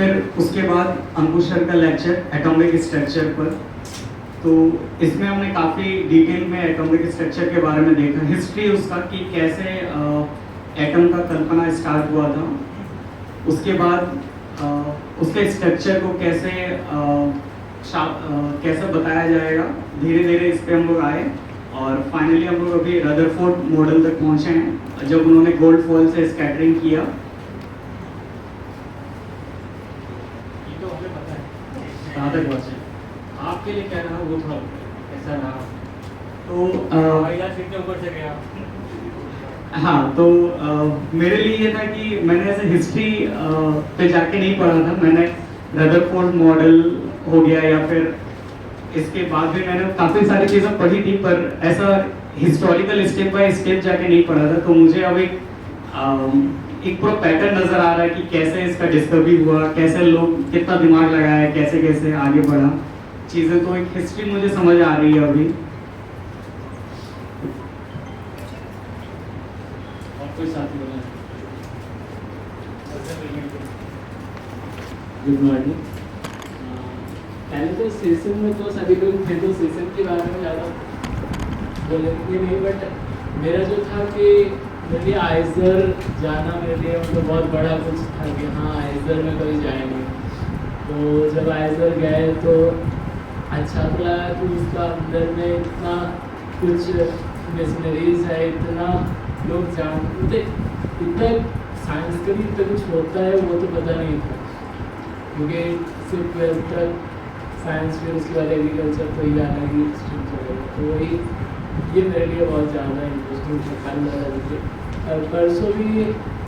फिर उसके बाद अंकुश सर का लेक्चर एटॉमिक स्ट्रक्चर पर। तो इसमें हमने काफ़ी डिटेल में एटॉमिक स्ट्रक्चर के बारे में देखा, हिस्ट्री उसका कि कैसे एटम का कल्पना स्टार्ट हुआ था, उसके बाद उसके स्ट्रक्चर को कैसे बताया जाएगा, धीरे धीरे इस पर हम लोग आए और फाइनली हम लोग अभी रदरफोर्ड मॉडल तक पहुँचे हैं जब उन्होंने गोल्ड फॉल से स्कैटरिंग किया। आपके लिए क्या रहा वो थोड़ा कैसा रहा? तो ऊपर से गया। हाँ, तो मेरे लिए ये था कि मैंने ऐसे हिस्ट्री पे जाके नहीं पढ़ा था, मैंने रदरफोर्ड मॉडल हो गया या फिर इसके बाद भी मैंने काफ़ी सारी चीज़ें पढ़ी थी, पर ऐसा हिस्टोरिकल स्टेप बाय स्टेप जाके नहीं पढ़ा था। तो मुझे अब एक पूरा पैटर्न नज़र आ रहा है कि कैसे इसका डिस्कवरी हुआ, कैसे लोग कितना दिमाग लगाया, कैसे कैसे आगे बढ़ा चीज़ें। तो एक हिस्ट्री मुझे समझ आ रही है अभी। कोई साथी बोला? Good morning. पहले तो सेशन में तो सभी लोग थे तो सेशन के बारे में ज़्यादा बोलेंगे नहीं, बट मेरा जो था कि मेरे लिए आइजर जाना मेरे लिए मतलब बहुत बड़ा कुछ था कि हाँ आइजर में कभी जाएंगे। तो जब आइजर गए तो अच्छा लगा कि उसका अंदर में इतना कुछ मशीनरीज है, इतना लोग जानते, इतना साइंस का भी इतना कुछ होता है वो तो पता नहीं था, क्योंकि सिर्फ 12th तक साइंस, फिर उसके बाद एग्रीकल्चर, तो ये अलग ही स्ट्रीम चलेगा। तो वही ये मेरे लिए बहुत ज़्यादा इंटरेस्टिंग था, कल लगा मुझे। और परसों भी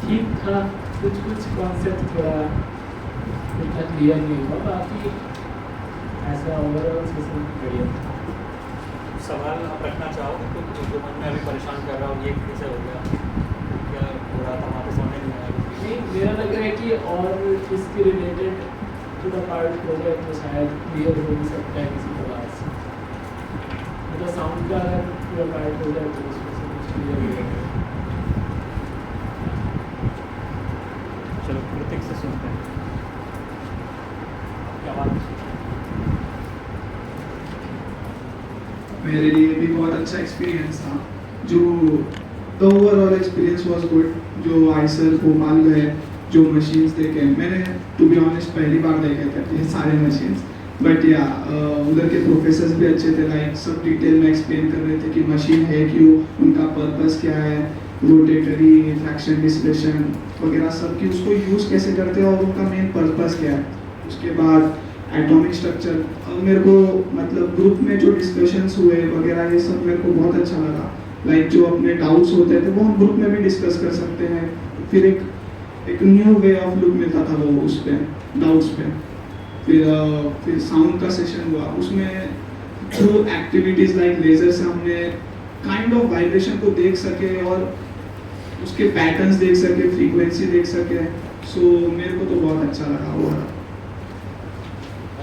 ठीक था, कुछ कुछ कॉन्सेप्ट थोड़ा इतना क्लियर नहीं हुआ, बाकी ऐसा ओवरऑल सिस्टम बढ़िया था। सवाल आप रखना चाहोगे तो जो मन में अभी परेशान कर रहा हूँ ये कैसे हो गया, क्या हो रहा था वहाँ पे समझ नहीं आया? नहीं, मेरा लग रहा है कि और इसके रिलेटेड थोड़ा पार्ट प्रोजेक्ट तो शायद क्लियर हो भी सकता है किसी प्रकार से, मतलब साउंड का अगर पूरा पार्ट हो जाए तो उसमें से कुछ क्लियर हो जाएगा। चलो कृतिक से सुनते हैं क्या बात। मेरे लिए भी बहुत अच्छा एक्सपीरियंस था, जो the overall experience was good. जो आइसर भोपाल गए, जो मशीन्स देखे, मैंने टू बी ऑनेस्ट पहली बार देखे थे ये सारे मशीन्स, बट या उधर के प्रोफेसर्स भी अच्छे थे, लाइक सब डिटेल में एक्सप्लेन कर रहे थे कि मशीन है क्यों, उनका पर्पस क्या है, रोटेटरी, फ्रैक्शन डिस्प्लेशन वगैरह सब, कि उसको यूज़ कैसे करते हैं और उनका मेन पर्पस क्या है। उसके बाद एटॉमिक स्ट्रक्चर, मेरे को मतलब ग्रुप में जो डिस्कशंस हुए वगैरह ये सब मेरे को बहुत अच्छा लगा। लाइक जो अपने डाउट्स होते थे वो हम ग्रुप में भी डिस्कस कर सकते हैं, फिर एक न्यू वे ऑफ लुक मिलता था वो उस पर डाउट्स पे। फिर साउंड का सेशन हुआ, उसमें थ्रू एक्टिविटीज़ लाइक लेजर से हमने काइंड ऑफ वाइब्रेशन को देख सके और उसके पैटर्न्स देख सके, फ्रीक्वेंसी देख सके। सो मेरे को तो बहुत अच्छा लगा वो।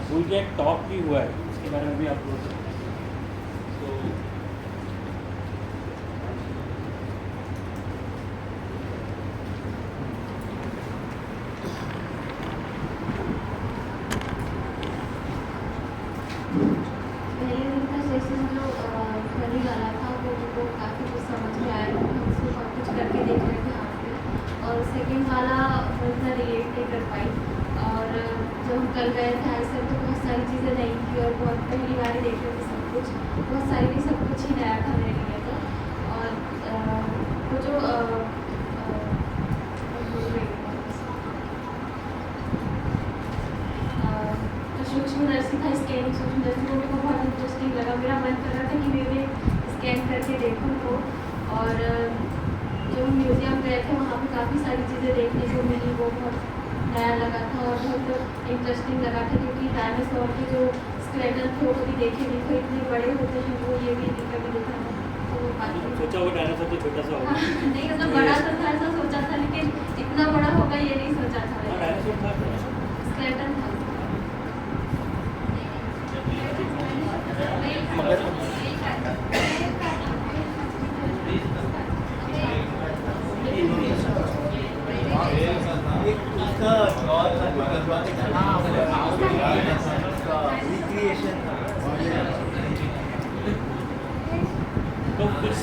स्कूल के एक टॉक भी हुआ है, उसके बारे में भी आप बोल सकते हैं। पहले दिन का सेशन जो खरी वाला था वो मुझको काफ़ी कुछ समझ में आया, हम उसको सब कुछ करके देख रहे थे यहाँ पे। और सेकेंड वाला उतना रिलेट नहीं कर पाई, और जब हम कल गए थे ऐसे तो बहुत सारी चीज़ें नई थी और बहुत पहली बार ही देख रहे थे सब कुछ, बहुत सारी भी सब कुछ ही नया था मेरे लिए तो। और वो जो सूक्ष्मदर्शी था, स्कैनिंग सूक्ष्मदर्शी, वो मेरे को बहुत इंटरेस्टिंग लगा। मेरा मन कर रहा था कि मैं भी स्कैन करके देखूँ तो। और जो म्यूज़ियम गए थे वहाँ पे काफ़ी सारी चीज़ें देखने को मिली, वो बहुत नया लगा था और बहुत इंटरेस्टिंग लगा था, क्योंकि डायनासोर के जो स्केलेटन थे वो कभी देखे नहीं थे, इतने बड़े होते हैं वो, ये भी कभी देखा था। तो वो काफ़ी सोचा वो डायनासोर तो छोटा सा होगा। नहीं मतलब बड़ा तो था ऐसा सोचा था, लेकिन इतना बड़ा होगा ये नहीं सोचा था। डायनासोर था, स्केलेटन था। उसका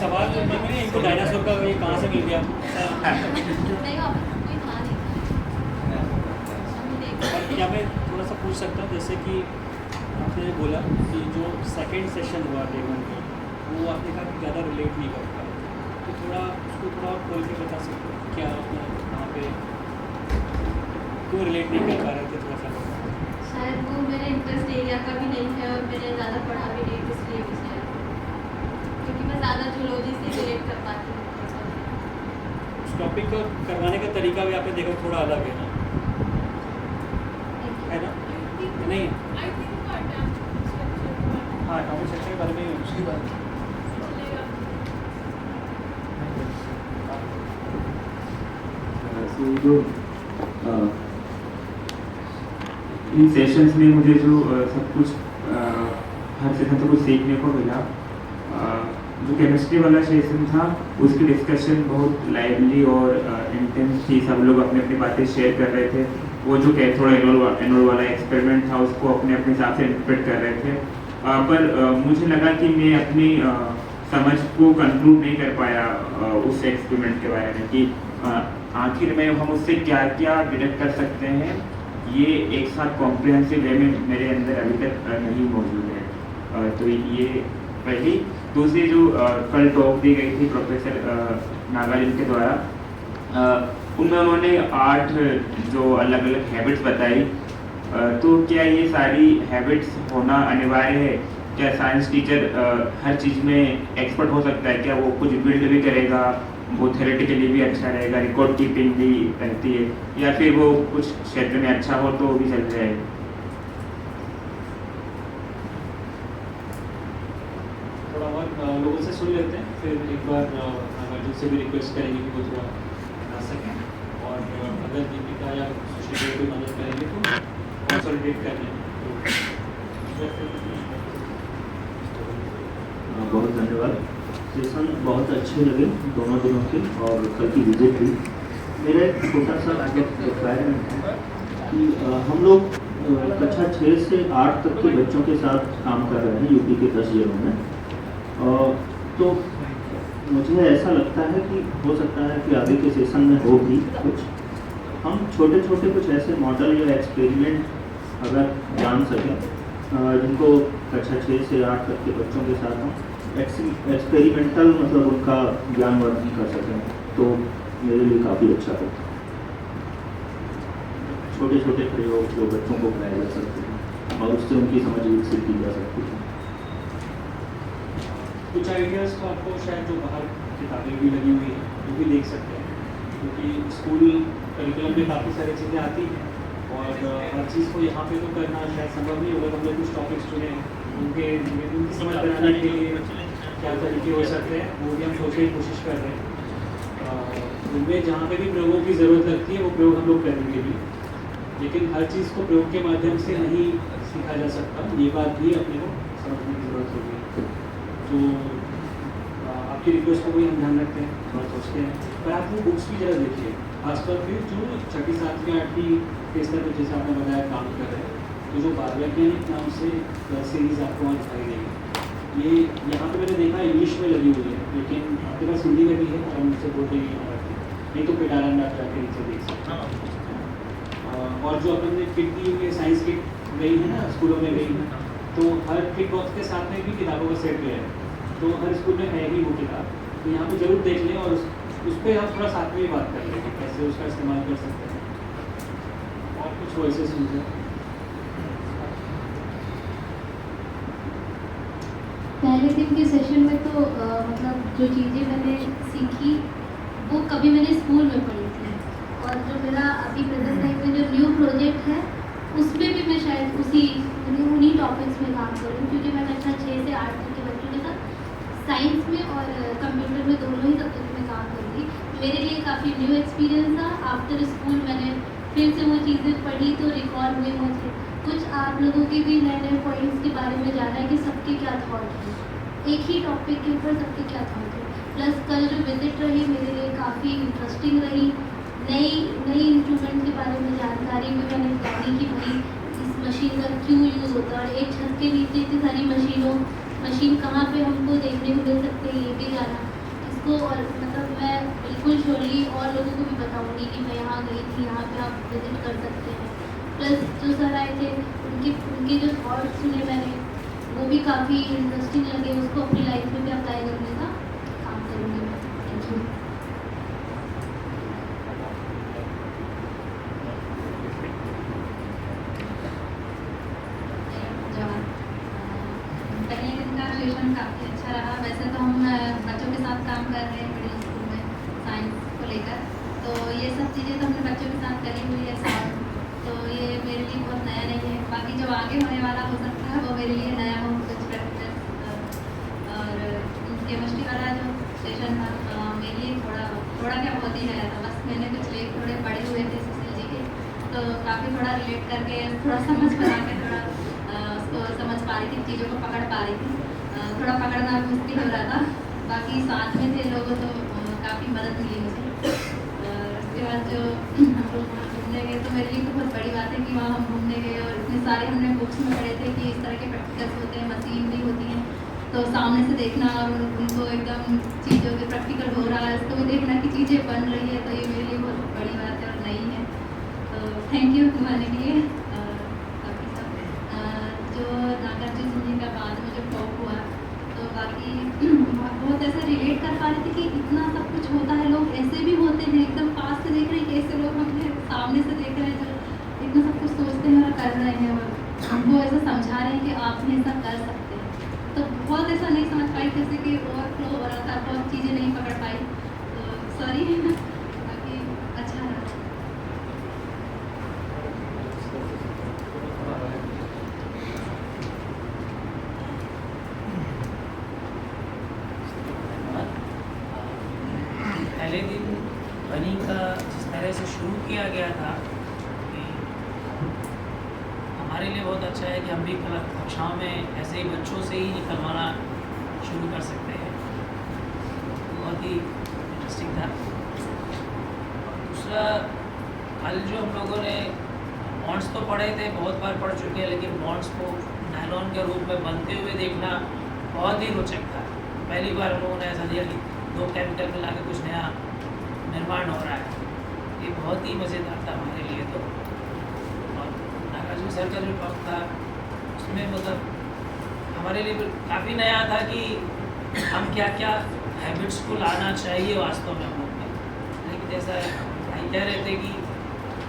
सवाल मन में नहीं, इनको डायनासोर का ये कहाँ से मिल गया? नहीं वापस कोई था नहीं और क्या मैं थोड़ा सा पूछ सकता हूँ, जैसे कि आपने बोला कि जो सेकंड सेशन हुआ डे 1 में, वो आपने कहा कि ज़्यादा रिलेट नहीं कर पाया, तो थोड़ा उसको थोड़ा और खोल के बता सकते हो क्या वहाँ पे क्यों रिलेट नहीं कर पा रहे थे? थोड़ा सा शायद वो मेरे इंटरेस्ट एरिया का भी नहीं है और मैंने ज़्यादा पढ़ा भी नहीं इसलिए भी शायद, क्योंकि मैं ज़्यादा जूलॉजी से रिलेट कर पाती हूँ। उस टॉपिक को करवाने का तरीका भी आपने देखा थोड़ा अलग है ना, है ना? नहीं, हाँ टॉपिक सेक्शन के बारे में उसकी बात जो इन सेशंस में मुझे जो सब कुछ हर सेशन से कुछ सीखने को मिला। जो केमिस्ट्री वाला सेशन था उसकी डिस्कशन बहुत लाइवली और इंटेंस थी, सब लोग अपनी अपनी बातें शेयर कर रहे थे। वो जो कैथोड एनोड वाला एक्सपेरिमेंट था उसको अपने अपने हिसाब से इंटरप्रेट कर रहे थे, पर मुझे लगा कि मैं अपनी समझ को कंक्लूड नहीं कर पाया उस एक्सपेरिमेंट के बारे में कि आखिर में हम उससे क्या क्या डिडक्ट कर सकते हैं, ये एक साथ कॉम्प्रिहेंसिव वे में मेरे अंदर अभी तक नहीं मौजूद है। तो ये पहली। दूसरी जो कल टॉक दी गई थी प्रोफेसर नागार्जुन के द्वारा, उनमें उन्होंने 8 जो अलग अलग हैबिट्स बताई, तो क्या ये सारी हैबिट्स होना अनिवार्य है? क्या साइंस टीचर हर चीज़ में एक्सपर्ट हो सकता है? क्या वो कुछ बिल्ड भी करेगा, वो थ्योरेटिकली भी अच्छा रहेगा, रिकॉर्ड कीपिंग भी रहती है, या फिर वो कुछ क्षेत्र में अच्छा हो तो भी चल जाएगा? थोड़ा और लोगों से सुन लेते हैं, फिर एक बार नागार्जुन से भी रिक्वेस्ट करेंगे कि वो थोड़ा बता सकें, और अगर दीपिका या सुशील कोई मदद करेंगे तो कंसोलिडेट कर लें। बहुत धन्यवाद। सेशन बहुत अच्छे लगे दोनों दिनों के, और कल की विजिट भी। मेरा एक छोटा सा रिक्वायरमेंट है कि हम लोग कक्षा 6 से 8 तक के बच्चों के साथ काम कर रहे हैं यूपी के 10 जिलों में, तो मुझे ऐसा लगता है कि हो सकता है कि आगे के सेशन में हो भी कुछ हम छोटे छोटे कुछ ऐसे मॉडल या एक्सपेरिमेंट अगर जान सकें, जिनको कक्षा 6 से 8 तक के बच्चों के साथ हम एक्सपेरिमेंटल मतलब उनका ज्ञानवर्धन कर सकें, तो मेरे लिए काफ़ी अच्छा होता है। छोटे छोटे प्रयोग जो बच्चों को कराए जा सकते हैं और उससे उनकी समझ विकसित की जा सकती है। कुछ आइडियाज़ तो आपको शायद जो बाहर किताबें भी लगी हुई हैं वो भी देख सकते हैं, क्योंकि स्कूल करिकुलम में काफ़ी सारी चीज़ें आती हैं, और हर चीज़ को यहाँ पे तो करना शायद संभव नहीं होगा। हमने कुछ टॉपिक्स चुने उनकी समझ बनाने के लिए क्या तरीके हो सकते हैं, वो भी हम सोचने की कोशिश कर रहे हैं। उनमें जहाँ पे भी प्रयोगों की ज़रूरत लगती है वो प्रयोग हम लोग करेंगे भी, लेकिन हर चीज़ को प्रयोग के माध्यम से नहीं सीखा जा सकता, ये बात भी अपने को समझने की ज़रूरत होगी। तो आपकी रिक्वेस्ट को भी हम ध्यान रखते हैं, थोड़ा सोचते हैं, पर आप वो बुक्स भी ज़रा देखिए, खासकर फिर जो 6ठी 7वीं 8वीं के स्तर पर जैसे आपने बताया काम कर रहे हैं, तो जो बारवैज्ञानिक नाम से सीरीज़ आपको वहाँ दिखाई देगी, ये यहाँ पे मैंने देखा इंग्लिश में लगी हुई है, लेकिन आपके पास हिंदी में भी है और मुझसे बोलते ही नहीं तो पिटारा डाट जाके नीचे देख सकते हैं। और जो अपन ने किट दी हुई है, साइंस किट गई है ना, स्कूलों में गई है, तो हर किट बॉक्स के साथ में भी किताबों का सेट गया है, तो हर स्कूल में है ही वो किताब, तो यहाँ पे ज़रूर देख लें और उस पर हम थोड़ा साथ में ही बात कर लें कि कैसे उसका इस्तेमाल कर सकते हैं, और कुछ वॉइसेस सुनते हैं। पहले दिन के सेशन में तो मतलब जो चीज़ें मैंने सीखी वो कभी मैंने स्कूल में पढ़ी थी, और जो मेरा अभी प्रेजेंट टाइम में जो न्यू प्रोजेक्ट है उसमें भी मैं शायद उन्हीं टॉपिक्स में काम करूँ, क्योंकि मैं कक्षा 6 से 8 तक के बच्चों के साथ साइंस में और कंप्यूटर में दोनों ही सब्जेक्ट में काम करूँगी। मेरे लिए काफ़ी न्यू एक्सपीरियंस था। आफ्टर स्कूल मैंने फिर से वो चीज़ें पढ़ी तो रिकॉल हुई मुझे, कुछ आप लोगों के भी नए नए पॉइंट्स के बारे में जाना है कि सबके क्या थॉट है, एक ही टॉपिक के ऊपर सबके क्या थॉट है। प्लस कल जो विजिट रही मेरे लिए काफ़ी इंटरेस्टिंग रही, नई इंस्ट्रूमेंट के बारे में जानकारी भी मैंने जानी कि भाई इस मशीन का क्यों यूज़ होता है, और एक छत के नीचे इतनी सारी मशीनों मशीन कहाँ पे हमको देखने को मिल सकते हैं ये भी जाना। इसको और मतलब मैं बिल्कुल श्योरली और लोगों को भी बताऊंगी कि मैं यहाँ गई थी, यहाँ पे आप विजिट कर सकते हैं। प्लस जो सर आए थे उनके जो थॉट्स सुने मैंने, वो भी काफ़ी इंटरेस्टिंग लगे, उसको अपनी लाइफ में भी अप्लाई करने का काम करूँगी मैं। Thank you. पहले दिन का सेशन काफ़ी अच्छा रहा। वैसे तो हम बच्चों के साथ काम कर रहे हैं मिडिल स्कूल में साइंस को लेकर, तो ये सब चीज़ें तो हमने बच्चों के साथ करी हुई है साथ, तो ये मेरे लिए बहुत नया नहीं है। बाकी जो आगे होने वाला हो सकता है वो मेरे लिए नया हो कुछ प्रैक्टिस। और केमिस्ट्री वाला जो सेशन था मेरे लिए थोड़ा क्या बहुत ही नया था। बस मैंने कुछ लेख थोड़े पढ़े हुए थे सुशील जी के, तो काफ़ी थोड़ा रिलेट करके थोड़ा समझ बना के थोड़ा उसको समझ पा रही थी, चीज़ों को पकड़ पा रही थी। थोड़ा पकड़ना मुश्किल हो रहा था, बाकी साथ में थे लोगों तो काफ़ी मदद मिली मुझे। उसके बाद जो हम लोग वहाँ घूमने गए तो मेरे लिए तो बहुत बड़ी बात है कि वहाँ हम घूमने गए और इतने सारे हमने बुक्स में पढ़े थे कि इस तरह के प्रैक्टिकल्स होते हैं, मशीन भी होती हैं, तो सामने से देखना और उनको एकदम चीज़ों के प्रैक्टिकल हो रहा है उसको भी देखना कि चीज़ें बन रही है, तो ये मेरे लिए बहुत बड़ी बात है और नई है। तो थैंक यू तुम्हारे लिए। बाकी सब जो नागार्जुन जी का बाद में जो टॉक हुआ तो बाकी बहुत ऐसा रिलेट कर पा रहे थे कि इतना सब कुछ होता है, लोग ऐसे भी होते हैं एकदम पास से देख रहे हैं, कैसे लोग हमें सामने से देख रहे हैं जो इतना सब कुछ सोचते हैं और कर रहे हैं और हमको ऐसा समझा रहे हैं कि आप भी ऐसा कर सकते हैं। तो बहुत ऐसा नहीं समझ पाई, जैसे कि ओवरफ्लो हो रहा था, बहुत चीज़ें नहीं पकड़ पाई, तो सॉरी। बाकी अच्छा रहा। पहले दिन बनी का जिस तरह से शुरू किया गया था कि हमारे लिए बहुत अच्छा है कि हम भी कक्षाओं में ऐसे ही बच्चों से ही निकलवाना शुरू कर सकते हैं, बहुत ही इंटरेस्टिंग था। दूसरा, कल जो हम लोगों ने बॉन्ड्स तो पढ़े थे, बहुत बार पढ़ चुके हैं, लेकिन बॉन्ड्स को नायलॉन के रूप में बनते हुए देखना बहुत ही रोचक था। पहली बार हम लोगों ने ऐसा दिया कि दो केमिकल मिला के कुछ नया निर्माण हो रहा है, ये बहुत ही मज़ेदार था हमारे लिए। तो और नागार्जुन सर का जो टॉक था उसमें मतलब हमारे लिए काफ़ी नया था कि हम क्या क्या हैबिट्स को लाना चाहिए वास्तव में हम लोग में। लेकिन जैसा भाई कह रहे थे कि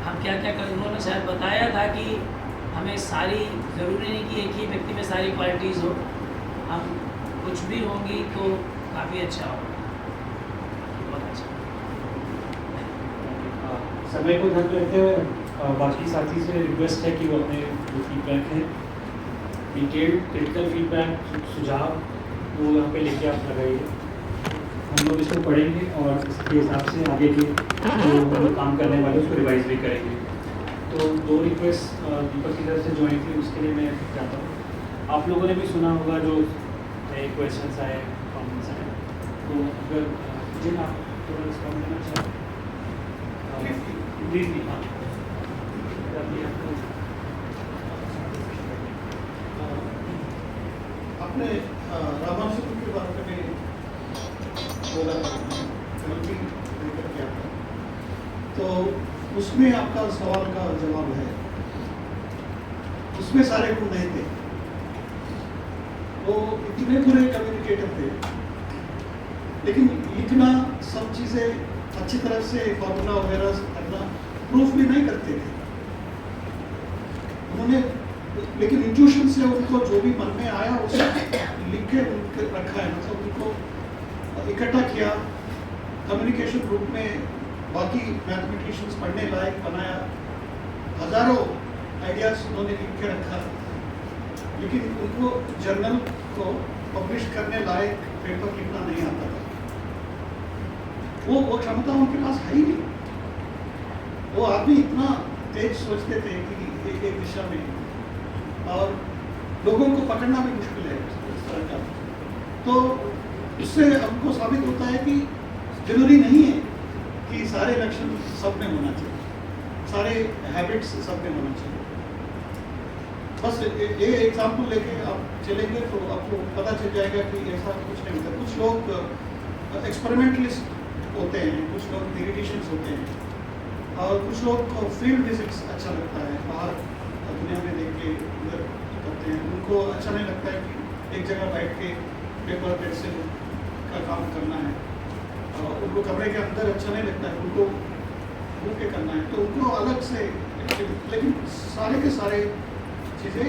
हम क्या क्या कर, उन्होंने शायद बताया था कि हमें सारी, ज़रूरी नहीं कि एक ही व्यक्ति में सारी क्वालिटीज़ हो, हम कुछ भी होंगी तो काफ़ी अच्छा होगा। बहुत अच्छा। समय को ध्यान में रखते हुए बाकी साथी से रिक्वेस्ट है कि वो अपने जो फीडबैक है, डिटेल्ड क्रिटिकल फीडबैक, सुझाव वो यहाँ पे लेके आप लगाइए। हम लोग इसको पढ़ेंगे और इसके हिसाब से आगे के जो हम लोग काम करने वाले उसको रिवाइज भी करेंगे। तो दो रिक्वेस्ट दीपक की तरफ से जो आई थी उसके लिए मैं चाहता हूँ। आप लोगों ने भी सुना होगा जो नए क्वेश्चंस आए, कमेंट्स आए, तो अगर जिन आप थोड़ा रिस्पॉन्ड करना चाहें ब्रीफली। हाँ, आपने रामानुजन के बारे में बोला था, कल भी लेकर के आता, तो उसमें आपका सवाल का जवाब है, उसमें सारे गुण नहीं थे, वो इतने बुरे कम्युनिकेटर थे, लेकिन लिखना सब चीज़ें अच्छी तरह से फॉर्मूला वगैरह करना प्रूफ भी नहीं करते थे उन्होंने, लेकिन इंट्यूशन से उनको जो भी मन में आया उसे लिख के उनके रखा है, मतलब उनको इकट्ठा किया, कम्युनिकेशन ग्रुप में बाकी मैथमेटिशियंस पढ़ने लायक बनाया, हजारों आइडियाज उन्होंने लिख के रखा, लेकिन उनको जर्नल को पब्लिश करने लायक पेपर लिखना नहीं आता था। वो क्षमता उनके पास है ही नहीं। वो आदमी इतना तेज सोचते थे कि एक दिशा में, और लोगों को पकड़ना भी मुश्किल है इस तरह का। तो इससे हमको साबित होता है कि जरूरी नहीं है कि सारे लक्षण सब में होना चाहिए, सारे हैबिट्स सब में होना चाहिए। बस ये एग्जाम्पल लेके आप चलेंगे तो आपको पता चल जाएगा कि ऐसा कुछ नहीं होता। कुछ लोग एक्सपेरिमेंटलिस्ट होते हैं, कुछ लोग थियरिटिशियंस होते हैं और कुछ लोग को फील्ड विजिट्स अच्छा लगता है, बाहर दुनिया में देख के उधर करते हैं। उनको अच्छा नहीं लगता है कि एक जगह बैठ के पेपर पेंसिल का काम करना है, और उनको कमरे के अंदर अच्छा नहीं लगता है, उनको घूम के करना है, तो उनको अलग से। लेकिन सारे के सारे चीज़ें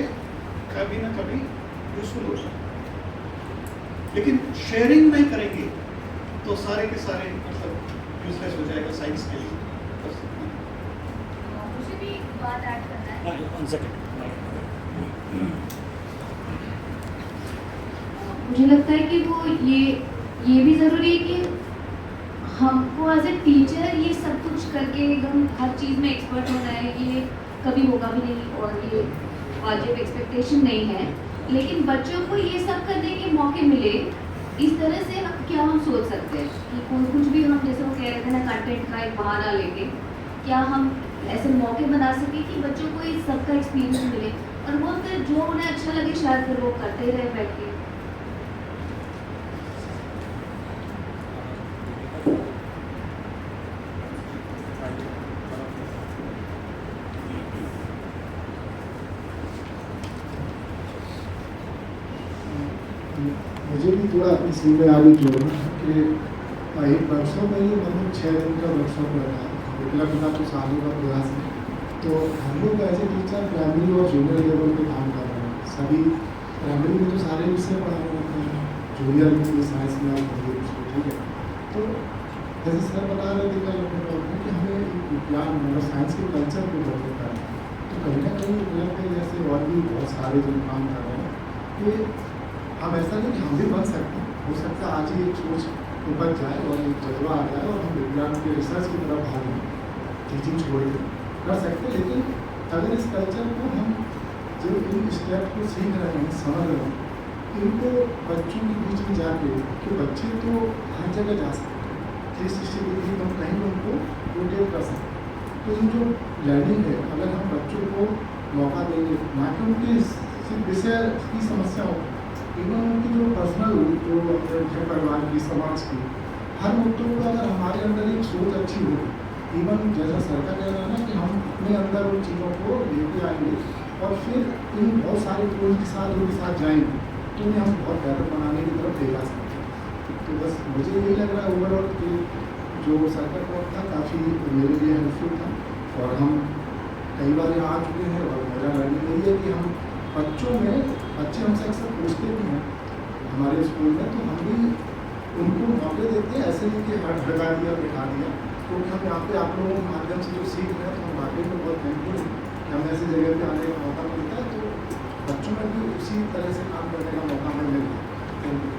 कभी ना कभी यूजफुल हो जाए, लेकिन शेयरिंग नहीं करेंगे तो सारे के सारे मतलब यूजलेस हो जाएगा साइंस के लिए। बस मुझे भी एक बात ऐड करना है। मुझे लगता है कि वो ये भी ज़रूरी है कि हमको एज ए टीचर ये सब कुछ करके एकदम हर चीज़ में एक्सपर्ट होना है, ये कभी होगा भी नहीं और ये वाजिब एक्सपेक्टेशन नहीं है। लेकिन बच्चों को ये सब करने के मौके मिले, इस तरह से क्या हम सोच सकते हैं कि कुछ भी हम, जैसे वो कह रहे थे ना, कंटेंट का एक बहाना लेके, क्या हम ऐसे मौके बना सके कि बच्चों को इस सब का एक्सपीरियंस मिले और वो फिर जो उन्हें अच्छा लगे शायद फिर वो करते ही रहे बैठ के। मुझे भी थोड़ा इसमें आगे जोड़ना है कि एक वर्कशॉप में ही मतलब 6 दिन का वर्कशॉप रहा है, विकल्प का तो सालों का प्रयास है। तो हम लोग एज ए टीचर प्राइमरी और जूनियर लेवल पे काम कर रहे हैं। सभी प्राइमरी में तो सारे विषय पढ़ाने होते हैं, जूनियर में भी साइंस में आप पढ़िए उसको, ठीक है। तो जैसे सर बता रहे थे कल अपने टॉक में कि हमें विज्ञान मतलब साइंस के कल्चर को डेवलप करना है, तो कहीं ना कहीं विकल्प पे जैसे और भी बहुत सारे जो काम कर रहे हैं, कि हम ऐसा नहीं कि हम भी बन सकते हैं। हो सकता है आज ही एक सोच उपज जाए और एक जज्बा आ जाए और हम विज्ञान के रिसर्च की तरफ भागें, टीचिंग छोड़ के कर सकते हैं। लेकिन अगर इस कल्चर को हम जो इन स्टेप को सीख रहे हैं, समझ रहे हैं, इनको बच्चों के बीच में जाके, कि बच्चे तो हर जगह जा सकते हैं, 360 डिग्री हम कहीं उनको रोटेट कर सकते हैं। तो इन जो लर्निंग है, अगर हम बच्चों को मौका देंगे, ना कि उनकी सिर्फ विषय की समस्या हो, इवन उनकी जो पर्सनल जो अपने परिवार की, समाज की, हर मुद्दों को अगर हमारे अंदर एक सोच अच्छी हो, इवन जैसा सर का कहना है ना कि हम अपने अंदर उन चीज़ों को लेके आएंगे और फिर इन बहुत सारे टूल के साथ उनके साथ जाएंगे, तो उन्हें हम बहुत बेहतर बनाने की तरफ ले जा सकते हैं। तो बस मुझे यही लग रहा है ओवरऑल कि जो सर का टॉक था काफ़ी मेरे लिए हेल्पफुल था, और हम कई बार यहाँ आ चुके हैं। और मेरा लर्निंग यही है कि हम बच्चे हमसे अक्सर पूछते भी हैं हमारे स्कूल में, तो हम भी उनको मौके देते हैं, ऐसे नहीं कि हट लगा दिया, बैठा दिया। क्योंकि हम यहाँ पे आप लोगों के माध्यम से जो सीख रहे हैं, तो हम वाकई में बहुत थैंकफुल हैं कि हमें ऐसी जगह पे आने का मौका मिलता है। तो बच्चों में भी उसी तरह से काम करने का मौका हमें मिलता है। Thank you.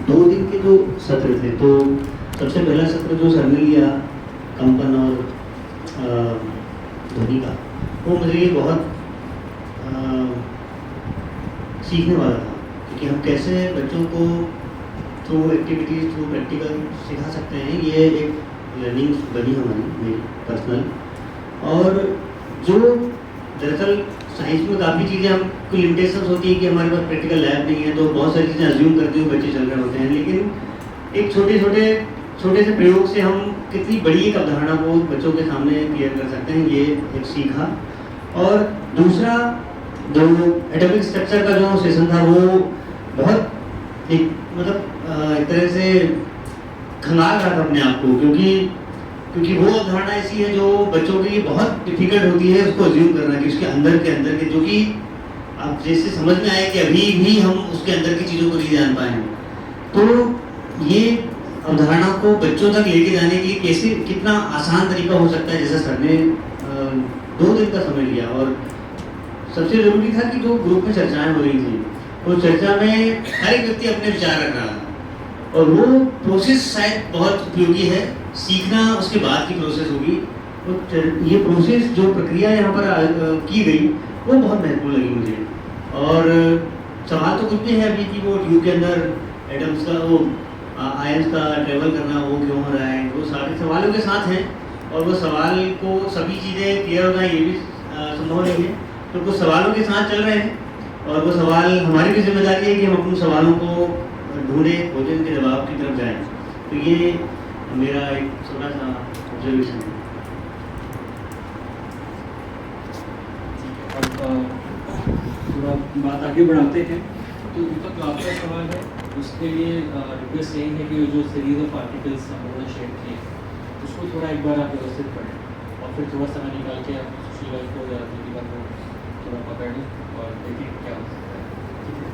दो दिन के जो सत्र थे, तो सबसे पहला सत्र जो सर ने लिया कंपन और ध्वनि का, वो मुझे ये बहुत सीखने वाला था, क्योंकि हम कैसे बच्चों को थ्रू एक्टिविटीज, थ्रू प्रैक्टिकल सिखा सकते हैं। ये एक लर्निंग बनी हमारी, मेरी पर्सनल। और जो दरअसल साइंस में काफ़ी चीज़ें हमको लिमिटेशंस होती है कि हमारे पास प्रैक्टिकल लैब नहीं है, तो बहुत सारी चीज़ें अज्यूम करते हुए बच्चे चल रहे होते हैं। लेकिन एक छोटे से प्रयोग से हम कितनी बड़ी एक अवधारणा को बच्चों के सामने क्लियर कर सकते हैं, ये एक सीखा। और दूसरा, जो एटॉमिक स्ट्रक्चर का जो सेशन था, वो बहुत एक एक तरह से खंगाल रहा था अपने आप को, क्योंकि वो अवधारणा ऐसी है जो बच्चों के लिए बहुत डिफिकल्ट होती है उसको अज्यूम करना, कि उसके अंदर के जो कि आप जैसे समझ में आए कि अभी भी हम उसके अंदर की चीज़ों को नहीं जान पाए हैं। तो ये अवधारणा को बच्चों तक लेके जाने के लिए कितना आसान तरीका हो सकता है, जैसा सर ने 2 दिन का समय लिया। और सबसे ज़रूरी था कि जो ग्रुप में चर्चाएं हो रही थी, वो चर्चा में हर एक व्यक्ति अपने विचार रख रहा था, और वो प्रोसेस शायद बहुत उपयोगी है। सीखना उसके बाद की प्रोसेस होगी, तो ये प्रोसेस जो प्रक्रिया यहाँ पर की गई, वो बहुत महत्वपूर्ण लगी मुझे। और सवाल तो कुछ भी है अभी कि वो ट्यूब के अंदर एटम्स का वो आयंस का ट्रेवल करना वो क्यों हो रहा है, वो सारे सवालों के साथ हैं। और वो सवाल को सभी चीज़ें क्लियर होना ये भी संभव नहीं है, तो कुछ सवालों के साथ चल रहे हैं और वो सवाल हमारी भी जिम्मेदारी है कि हम अपने सवालों को ढूंढें, खोजें, उनके जवाब की तरफ जाएं। तो ये मेरा एक छोटा सा ऑब्जर्वेशन है। अब थोड़ा बात आगे बढ़ाते हैं। तो दीपक, आपका सवाल है, उसके लिए रिक्वेस्ट यही है कि जो सीरीज ऑफ आर्टिकल्स हम लोगों ने शेयर किए उसको थोड़ा एक बार आप व्यवस्थित पढ़ें और फिर थोड़ा समय निकाल के आप सोशल लाइफ को या दीपिका को थोड़ा पकड़ लें और देखें क्या हो सकता है। ठीक है,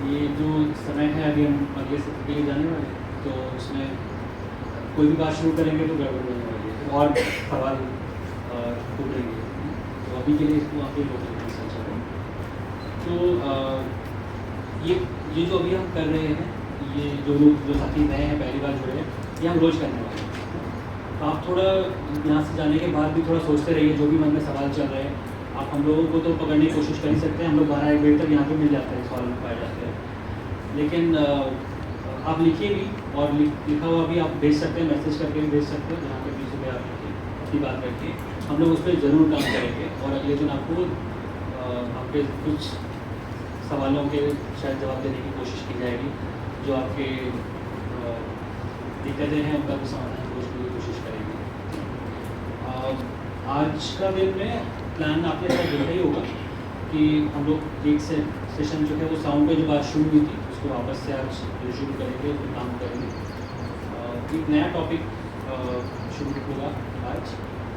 ये जो समय है अभी हम अगले सत्र के लिए जाने वाले हैं, तो उसमें कोई भी बात शुरू करेंगे तो गड़बड़ होने वाली है और सवाल टूटेंगे। तो अभी के लिए इसको आप ही लोग सोचा करें। तो ये जो अभी हम कर रहे हैं, ये जो साथी नए हैं, पहली बार जुड़े हैं, ये हम रोज़ करने वाले हैं। तो आप थोड़ा यहाँ से जाने के बाद भी थोड़ा सोचते रहिए, जो भी मन में सवाल चल रहे हैं आप हम लोगों को तो पकड़ने की कोशिश कर ही सकते हैं। हम लोग 12-1 बजे तक यहाँ पे मिल जाते हैं, सवाल पाए जाते हैं। लेकिन आप लिखिए भी, और लिखा हुआ भी आप भेज सकते हैं, मैसेज करके भी भेज सकते हैं, जहाँ पे भी सुबह आप लिखिए, अपनी बात रखिए। हम लोग उस पर ज़रूर काम करेंगे और अगले दिन आपको आपके कुछ सवालों के शायद जवाब देने की कोशिश की जाएगी, जो आपके दिक्कतें हैं उनका भी समाधान खोजने की कोशिश करेंगे। आज का दिन में प्लान आपने शायद देखा ही होगा कि हम लोग एक सेशन जो है वो साउंड पे जो बात शुरू हुई थी उसको वापस से आज शुरू करेंगे, उसमें काम करेंगे। एक नया टॉपिक शुरू होगा आज,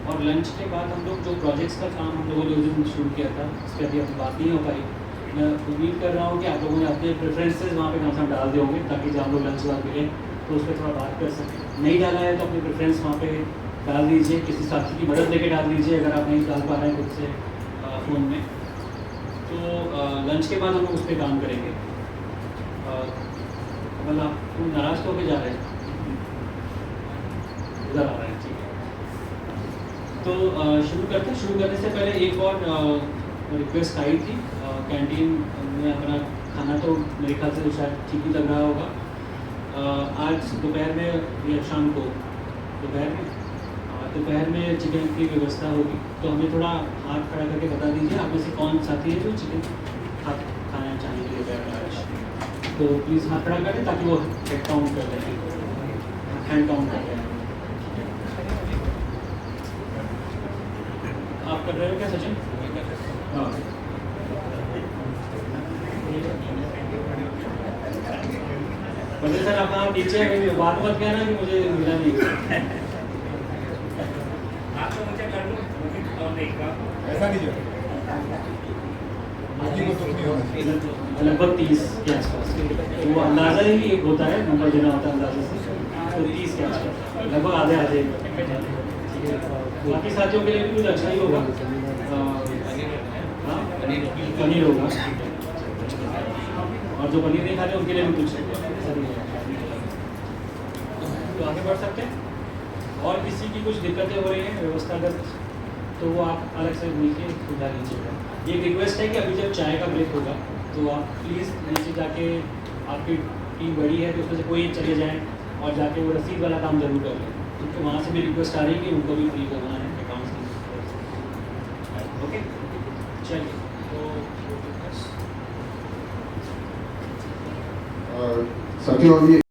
और लंच के बाद हम लोग जो प्रोजेक्ट्स का काम हम लोगों ने उस दिन शुरू किया था, इस पर अभी अपनी बात नहीं हो पाई। मैं उम्मीद कर रहा हूँ कि आप लोगों ने अपने प्रेफरेंसेस वहाँ पे कम से कम डाल दिए होंगे, ताकि जब हम लोग लंच बाद मिलें तो उस पर थोड़ा बात कर सकें। नहीं डाला है तो अपने प्रेफरेंस वहाँ पे डाल दीजिए, किसी साथी की मदद लेके डाल दीजिए अगर आप नहीं डाल पा रहे हैं खुद से फ़ोन में। तो लंच के बाद हम लोग उस पर काम करेंगे। मतलब आप नाराज़ होकर जा रहे हैं, इधर आ रहे हैं, ठीक है। तो शुरू करते हैं। शुरू करने से पहले एक और रिक्वेस्ट आई थी। कैंटीन में अपना खाना तो मेरे ख्याल से शायद ठीक ही लग रहा होगा। आज दोपहर में या शाम को दोपहर में चिकन की व्यवस्था होगी, तो हमें थोड़ा हाथ खड़ा करके बता दीजिए आप में से कौन साथी है जो चिकन खाना चाहने के लिए दोपहर में आज। तो प्लीज़ हाथ खड़ा कर दें ताकि वो हेड काउंट कर दें, हैंड काउंट कर दें। आप कर रहे हो क्या सचिन? हाँ, सर अपना नीचे बात मत कहना कि मुझे मिला नहीं। ऐसा नहीं लगभग 30 के आसपास, वो अंदाज़ा ही एक होता है, नंबर देना होता है अंदाजे से। तो 30 के आसपास, लगभग आधे बाकी साथियों के लिए भी कुछ अच्छा ही होगा। पनीर होगा, और जो पनीर नहीं खाते उनके लिए भी कुछ तो आगे बढ़ सकते हैं। और किसी की कुछ दिक्कतें हो रही हैं व्यवस्थागत, तो वो आप अलग से मिलके सुधार लीजिएगा। ये एक रिक्वेस्ट है कि अभी जब चाय का ब्रेक होगा तो आप प्लीज़ नीचे जाके, आपकी टीम बड़ी है तो उसमें से कोई चले जाएँ और जाके वो रसीद वाला काम जरूर कर लें, क्योंकि वहाँ से भी रिक्वेस्ट आ रही है कि उनको भी फ्री करना है अकाउंट्स की। ओके, चलिए। तो साथियों, अभी